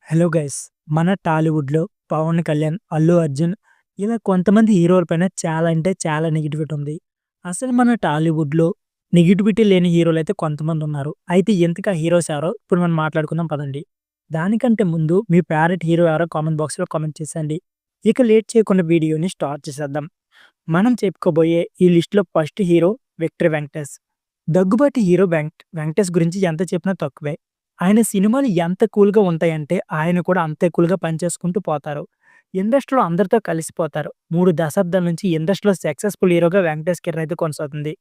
Hello guys! మన టాలీవుడ్‌లో పవన్ కళ్యాణ్, అల్లు అర్జున్ ఇలా కొంతమంది హీరోల పైన చాలా అంటే చాలా నెగటివిటీ ఉంది. అసలు మన టాలీవుడ్‌లో నెగటివిటీ లేని హీరోలైతే కొంతమందున్నారు. అయితే ఇంతకీ ఆ హీరోస్ ఎవరో ఇప్పుడు మనం మాట్లాడుకుందాం పదండి. దానికంటే ముందు మీ ఫేవరెట్ హీరో ఎవరో కామెంట్ బాక్స్‌లో కామెంట్ చేసేయండి. ఇక లేట్ చేయకుండా వీడియోని స్టార్ట్ చేసేద్దాం. మనం చెప్పుకోబోయే ఈ లిస్ట్‌లో first hero 'victory Venkatesh'. Daggubati hero Venkatesh గురించి ఎంత చెప్పినా తక్కువే. ఆయన సినిమాలు ఎంత కూల్‌గా ఉంటాయంటే, ఆయన కూడా అంతే కూల్‌గా పనిచేసుకుంటూ పోతారు. ఇండస్ట్రీలో అందరితో కలిసిపోతారు. 3 దశాబ్దాల నుంచి ఇండస్ట్రీలో సక్సెస్‌ఫుల్ హీరోగా వెంకటేష్ కెరీర్ అయితే కొనసాగుతుంది.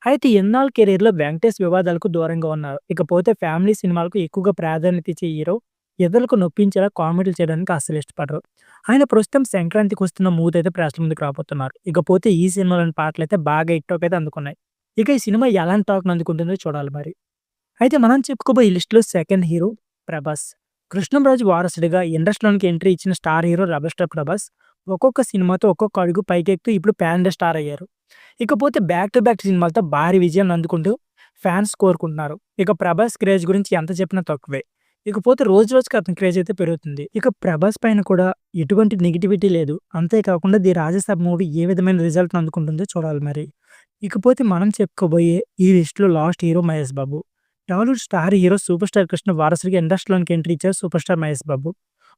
అయితే ఇన్నాళ్ల కెరీర్‌లో వెంకటేష్ వివాదాలకు దూరంగా ఉన్నారు. ఇకపోతే ఫ్యామిలీ సినిమాలకు ఎక్కువగా ప్రాధాన్యత ఇచ్చే హీరో. ఇతరులకు నొప్పించేలా కామెడీలు చేయడానికి అస్సలు ఇష్టపడరు. ఆయన ప్రస్తుతం సంక్రాంతికొస్తున్న మూవీతో ప్రేక్షకుల ముందుకు రాబోతున్నారు. ఇకపోతే ఈ సినిమాలోని పాటలైతే బాగా హిట్ టాక్ అయితే అందుకున్నాయి. ఇక ఈ సినిమా ఎలాంటి టాక్‌ని అందుకుంటుందో చూడాలి మరి. అయితే మనం చెప్పుకోబోయే ఈ లిస్ట్‌లో సెకండ్ హీరో 'ప్రభాస్'. 'కృష్ణంరాజు' వారసుడిగా ఇండస్ట్రీలోనికి ఎంట్రీ ఇచ్చిన star hero 'rebel star' Prabhas ఒక్కొక్క సినిమాతో ఒక్కొక్క అడుగు పైకెక్కుతూ ఇప్పుడు పాన్ ఇండియా స్టార్ అయ్యారు. ఇకపోతే బ్యాక్ టు బ్యాక్ సినిమాలతో భారీ విజయాన్ని అందుకుంటూ ఫ్యాన్స్ కోరుకుంటున్నారు. ఇక 'ప్రభాస్' క్రేజ్ గురించి ఎంత చెప్పినా తక్కువే. ఇకపోతే రోజు రోజుకి అతని క్రేజ్ అయితే పెరుగుతుంది. ఇక 'ప్రభాస్' పైన కూడా ఎటువంటి నెగటివిటీ లేదు. అంతేకాకుండా 'ది రాజసాబ్' మూవీ ఏ విధమైన రిజల్ట్‌ని అందుకుంటుందో చూడాలి మరి. ఇకపోతే మనం చెప్పుకోబోయే ఈ లిస్ట్‌లో last hero 'Mahesh Babu'. Tollywood star hero 'super star Krishna' వారసుడిగా ఇండస్ట్రీలోనికి ఎంట్రీ ఇచ్చారు 'సూపర్ స్టార్ మహేష్ బాబు'.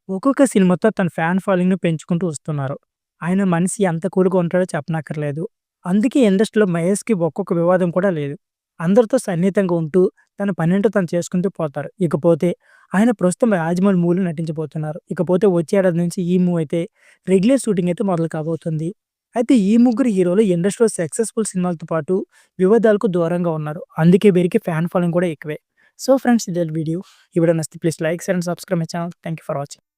ఒక్కొక్క సినిమాతో తన ఫ్యాన్ ఫాలోయింగ్‌ని పెంచుకుంటూ వస్తున్నారు. ఆయన మనిషి ఎంత కూల్‌గా ఉంటాడో చెప్పనక్కర్లేదు. అందుకే ఇండస్ట్రీలో మహేష్‌కి ఒక్కొక్క వివాదం కూడా లేదు. అందరితో సన్నిహితంగా ఉంటూ తన పనేంటో తను చేసుకుంటూ పోతారు. ఇకపోతే ఆయన ప్రస్తుతం 'రాజమౌళి' మూవీలో నటించబోతున్నారు. ఇకపోతే వచ్చే ఏడాది నుంచి ఈ మూవీ అయితే రెగ్యులర్ షూటింగ్ అయితే మొదలు కాబోతుంది. అయితే ఈ ముగ్గురు హీరోలు ఇండస్ట్రీలో సక్సెస్‌ఫుల్ సినిమాలతో పాటు వివాదాలకు దూరంగా ఉన్నారు. అందుకే వీరికి ఫ్యాన్ ఫాలోయింగ్ కూడా ఎక్కువే. సో ఫ్రెండ్స్, ఇదే వీడియో. ఈ వీడియో నచ్చితే please like, share and subscribe my channel. Thank you for watching.